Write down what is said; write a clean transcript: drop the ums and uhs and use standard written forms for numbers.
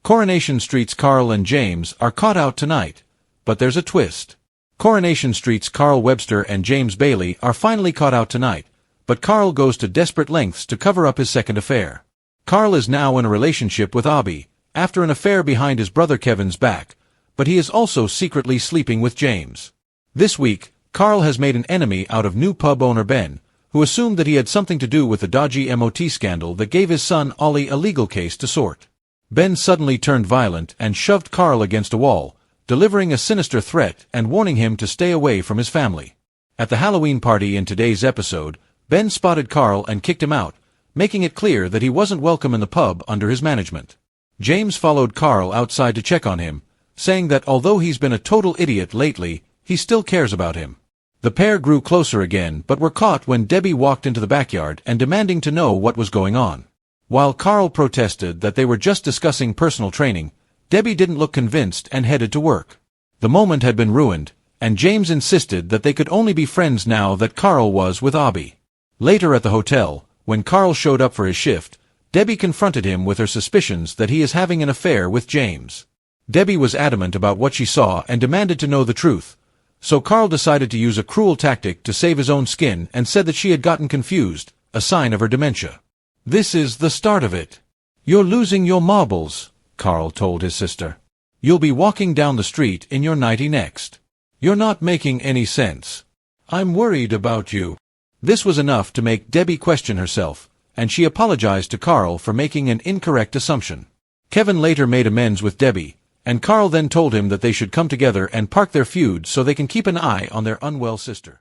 Coronation Street's Carl and James are caught out tonight. But there's a twist. Coronation Street's Carl Webster and James Bailey are finally caught out tonight, but Carl goes to desperate lengths to cover up his second affair. Carl is now in a relationship with Abby, after an affair behind his brother Kevin's back, but he is also secretly sleeping with James. This week, Carl has made an enemy out of new pub owner Ben, who assumed that he had something to do with the dodgy MOT scandal that gave his son Ollie a legal case to sort. Ben suddenly turned violent and shoved Carl against a wall, delivering a sinister threat and warning him to stay away from his family. At the Halloween party in today's episode, Ben spotted Carl and kicked him out, making it clear that he wasn't welcome in the pub under his management. James followed Carl outside to check on him, saying that although he's been a total idiot lately, he still cares about him. The pair grew closer again but were caught when Debbie walked into the backyard and demanding to know what was going on. While Carl protested that they were just discussing personal training, Debbie didn't look convinced and headed to work. The moment had been ruined, and James insisted that they could only be friends now that Carl was with Abby. Later at the hotel, when Carl showed up for his shift, Debbie confronted him with her suspicions that he is having an affair with James. Debbie was adamant about what she saw and demanded to know the truth, so Carl decided to use a cruel tactic to save his own skin and said that she had gotten confused, a sign of her dementia. "This is the start of it. You're losing your marbles," Carl told his sister. "You'll be walking down the street in your nightie next. You're not making any sense. I'm worried about you." This was enough to make Debbie question herself, and she apologized to Carl for making an incorrect assumption. Kevin later made amends with Debbie, and Carl then told him that they should come together and park their feud so they can keep an eye on their unwell sister.